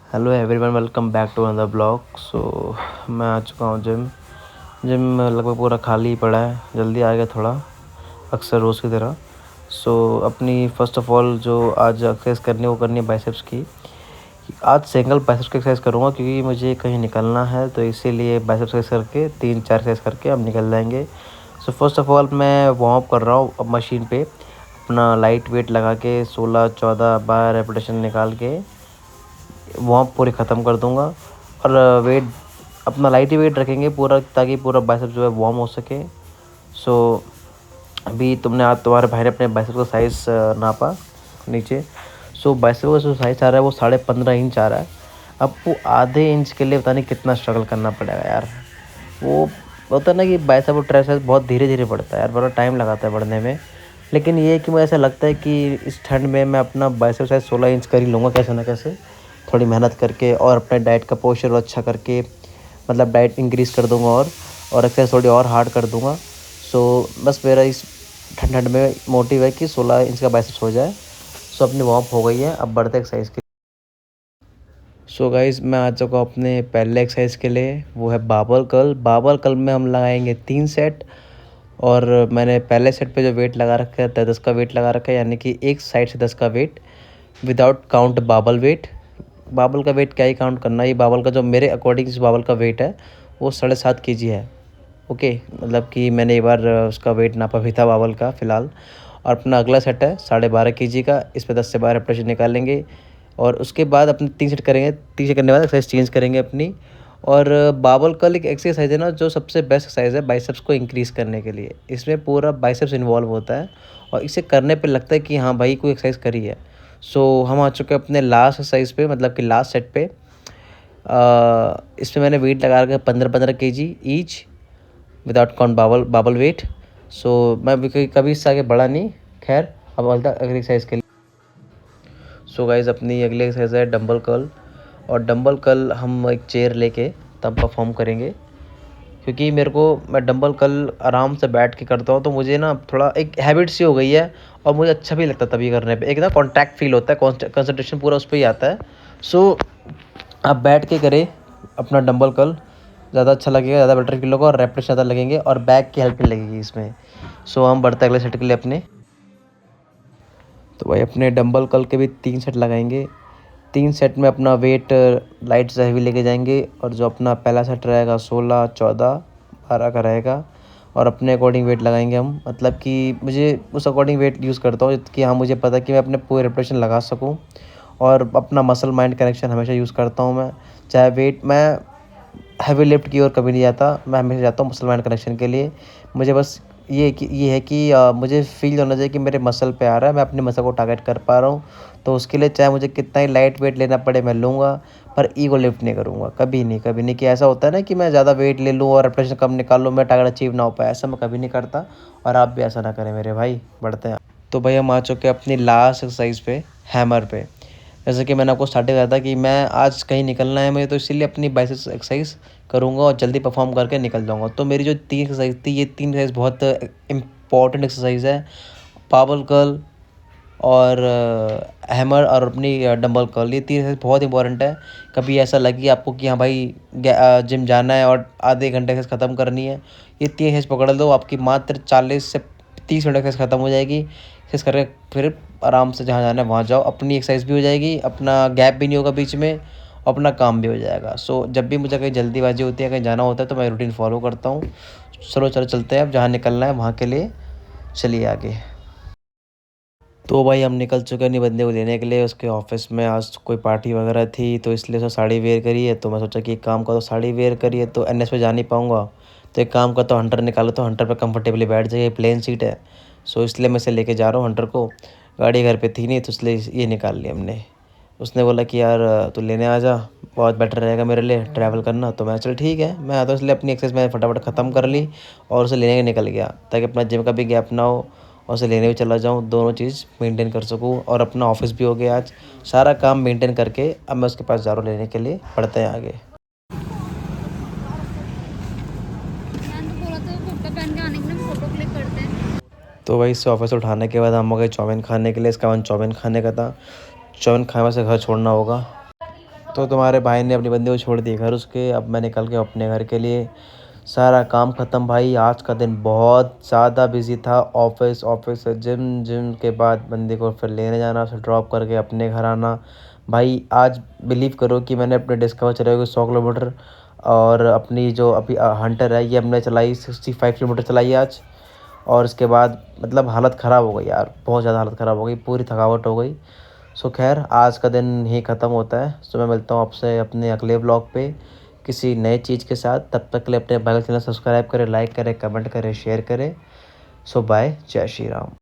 Hello everyone, welcome back to another blog. मैं आ चुका हूँ जिम। जिम लगभग पूरा खाली ही पड़ा है, जल्दी आ गया थोड़ा, अक्सर रोज़ की तरह। अपनी फ़र्स्ट ऑफ़ ऑल जो आज एक्सरसाइज करनी है वो करनी है बाइसेप्स की। आज सिंगल बाइसेप्स की एक्सरसाइज करूँगा क्योंकि मुझे कहीं निकलना है, तो इसीलिए बाइसेप्स एक्सरसाइज करके 3-4 एक्सरसाइज करके अब निकल जाएंगे। फ़र्स्ट ऑफ़ ऑल मैं वार्म अप कर रहा हूँ अब मशीन पे, अपना लाइट वेट लगा के 16-14 बार रेपिटेशन निकाल के वार्म पूरे ख़त्म कर दूंगा। और वेट अपना लाइट ही वेट रखेंगे पूरा, ताकि पूरा बाइसेप्स जो है वार्म हो सके। सो अभी तुमने आज तुम्हारे भाई ने अपने बाइसेप्स का साइज़ नापा नीचे। बाइसेप्स का जो साइज़ आ रहा है वो 15.5 इंच आ रहा है। अब वो आधे इंच के लिए पता नहीं कितना स्ट्रगल करना पड़ेगा यार। वो होता है ना कि बाइसेप और ट्राइसेप बहुत धीरे धीरे बढ़ता है यार, बड़ा टाइम लगाता है बढ़ने में। लेकिन ये है कि मुझे ऐसा लगता है कि इस ठंड में मैं अपना बाइसेप साइज़ 16 इंच कर ही लूँगा कैसे ना कैसे, थोड़ी मेहनत करके और अपने डाइट का पोस्चर अच्छा करके। मतलब डाइट इंक्रीज़ कर दूँगा और एक्सरसाइज थोड़ी और हार्ड कर दूँगा। बस मेरा इस ठंड में मोटिव है कि 16 इंच का बाइसेप्स हो जाए। अपनी वार्म अप हो गई है, अब बढ़ते एक्सरसाइज के। गाइस, मैं आ चुका हूँ अपने पहले एक्सरसाइज के लिए, वो है बाबल कर्ल में हम लगाएंगे 3 सेट। और मैंने पहले सेट पे जो वेट लगा रखा है 10 का वेट लगा रखा है, यानी कि एक साइड से 10 का वेट विदाउट काउंट बाबल वेट। बाबल का वेट क्या ही काउंट करना, ये बाबल का जो मेरे अकॉर्डिंग इस बाबल का वेट है वो 7.5 kg है। ओके, मतलब कि मैंने एक बार उसका वेट नापा भी था बाबल का फ़िलहाल। और अपना अगला सेट है 12.5 kg का, इस पर 10 से 12 रेपिटेशन निकालेंगे। और उसके बाद अपने 3 सेट करेंगे, 3 सेट करने के बाद एक्सरसाइज चेंज करेंगे अपनी। और बाबल कर्ल एक एक्सरसाइज है ना जो सबसे बेस्ट एक्सरसाइज है बाइसेप्स को इंक्रीज़ करने के लिए। इसमें पूरा बाइसेप्स इन्वॉल्व होता है और इसे करने पे लगता है कि हाँ भाई कोई एक्सरसाइज करी है। हम आ चुके हैं अपने लास्ट एक्सरसाइज पे, मतलब कि लास्ट सेट पे। इसमें मैंने वेट लगा रखा है 15-15 kg ईच विदाउट काउंट बाबल वेट। मैं भी कभी इससे आगे बढ़ा नहीं। खैर, अब अगली एक्सरसाइज के लिए। गाइज, अपनी अगली एक्सरसाइज है डंबल कर्ल। और डंबल कर्ल हम एक चेयर लेके तब परफॉर्म करेंगे, क्योंकि मैं डंबल कर्ल आराम से बैठ के करता हूँ तो मुझे ना थोड़ा एक हैबिट सी हो गई है। और मुझे अच्छा भी लगता है तभी करने पे, एक ना कॉन्टैक्ट फील होता है, कंसंट्रेशन पूरा उस पर ही आता है। आप बैठ के करें अपना डंबल कर्ल, ज़्यादा अच्छा लगेगा, ज़्यादा बेटर फील होगा और रेपिटेशन ज़्यादा लगेंगे और बैक की हेल्प नहीं लगेगी इसमें। हम बढ़ते हैं अगले सेट के लिए अपने। तो भाई अपने डंबल कर्ल के भी 3 सेट लगाएंगे। 3 सेट में अपना वेट लाइट से हैवी लेके जाएंगे। और जो अपना पहला सेट रहेगा 16, 14, 12 का रहेगा। और अपने अकॉर्डिंग वेट लगाएंगे हम, मतलब कि मुझे उस अकॉर्डिंग वेट यूज़ करता हूँ कि हाँ मुझे पता है कि मैं अपने पूरे रेपिटेशन लगा सकूँ। और अपना मसल माइंड कनेक्शन हमेशा यूज़ करता हूँ मैं। चाहे वेट मैं हैवी लिफ्ट की ओर कभी नहीं जाता, मैं हमेशा जाता हूँ मसल माइंड कनेक्शन के लिए। मुझे बस ये है कि मुझे फ़ील होना चाहिए कि मेरे मसल पे आ रहा है, मैं अपने मसल को टारगेट कर पा रहा हूँ। तो उसके लिए चाहे मुझे कितना ही लाइट वेट लेना पड़े मैं लूँगा, पर ईगो लिफ्ट नहीं करूँगा, कभी नहीं कभी नहीं। कि ऐसा होता है ना कि मैं ज़्यादा वेट ले लूँ और रेपिटेशन कम निकाल लूँ, मैं टारगेट अचीव ना हो पाए, ऐसा मैं कभी नहीं करता। और आप भी ऐसा ना करें मेरे भाई, बढ़ते हैं। तो भाई हम आ चुके हैं अपनी लास्ट एक्सरसाइज पे, हैमर पे। जैसे कि मैंने आपको स्टार्टिंग कहा था कि मैं आज कहीं निकलना है मुझे, तो इसीलिए अपनी बाइसेप्स एक्सरसाइज करूँगा और जल्दी परफॉर्म करके निकल जाऊँगा। तो मेरी जो 3 एक्सरसाइज थी, ये 3 एक्सरसाइज बहुत इम्पॉर्टेंट एक्सरसाइज है। पावर कर्ल और हैमर और अपनी डंबल कर्ल, ये 3 एक्सरसाइज बहुत इंपॉर्टेंट है। कभी ऐसा लगे आपको कि हाँ भाई जिम जाना है और आधे घंटे एक्सरसाइज ख़त्म करनी है, ये 3 एक्सरसाइज पकड़ लो, आपकी मात्र 40 से 30 मिनट एक्सरसाइज ख़त्म हो जाएगी। एक्सरसाइज करके फिर आराम से जहाँ जाना है वहाँ जाओ, अपनी एक्सरसाइज भी हो जाएगी, अपना गैप भी नहीं होगा बीच में, अपना काम भी हो जाएगा। जब भी मुझे कहीं जल्दीबाजी होती है, कहीं जाना होता है, तो मैं रूटीन फॉलो करता हूँ। चलो चलते हैं, अब जहाँ निकलना है वहाँ के लिए चलिए आगे। तो भाई हम निकल चुके हैं अपनी बंदे को लेने के लिए उसके ऑफिस में। आज कोई पार्टी वगैरह थी तो इसलिए उसने साड़ी वेयर करी है, तो मैं सोचा कि एक काम करो, साड़ी वेयर करी है तो एनएस पे जा नहीं पाऊँगा, तो एक काम करता हूँ हंटर निकालो, तो हंटर पे कंफर्टेबली बैठ जाइए, प्लेन सीट है। इसलिए मैं इसे लेके जा रहा हूँ हंटर को। गाड़ी घर पे थी नहीं तो इसलिए ये निकाल ली हमने। उसने बोला कि यार तू लेने आ जा, बहुत बेटर रहेगा मेरे लिए ट्रैवल करना। तो मैं चल ठीक है, मैं आता हूँ। इसलिए अपनी एक्सरसाइज मैंने फटाफट ख़त्म कर ली और उसे लेने निकल गया, ताकि अपना जिम का भी गैप ना हो और उसे लेने भी चला जाऊँ, दोनों चीज़ मेंटेन कर सकूँ। और अपना ऑफिस भी हो गया आज, सारा काम मेंटेन करके अब मैं उसके पास जा रहा हूँ लेने के लिए। पढ़ते हैं आगे। मैंने तो बोला था कुर्ता पहन के आने के लिए, फोटो क्लिक करते हैं। तो वही से ऑफिस उठाने के बाद हम हो गए चाउमीन खाने के लिए। इसका मन चाउमीन खाने का था, चाउमीन खाने से घर छोड़ना होगा। तो तुम्हारे भाई ने अपनी बंदी को छोड़ दिया घर उसके। अब मैं निकल गया अपने घर के लिए। सारा काम ख़त्म भाई। आज का दिन बहुत ज़्यादा बिजी था। ऑफिस ऑफिस से जिम, जिम के बाद बंदी को फिर लेने जाना, फिर ड्रॉप करके अपने घर आना। भाई आज बिलीव करो कि मैंने अपने डिस्कवर चलाई हुई 100 किलोमीटर, और अपनी जो अभी हंटर है ये हमने चलाई 65 किलोमीटर चलाई आज। और इसके बाद मतलब हालत ख़राब हो गई यार, बहुत ज़्यादा हालत ख़राब हो गई, पूरी थकावट हो गई। सो खैर आज का दिन ही ख़त्म होता है। सो मैं मिलता हूँ आपसे अपने अगले व्लॉग पे किसी नए चीज़ के साथ। तब तक के लिए अपने भाई का चैनल सब्सक्राइब करें, लाइक करें, कमेंट करें, शेयर करें। सो बाय, जय श्री राम।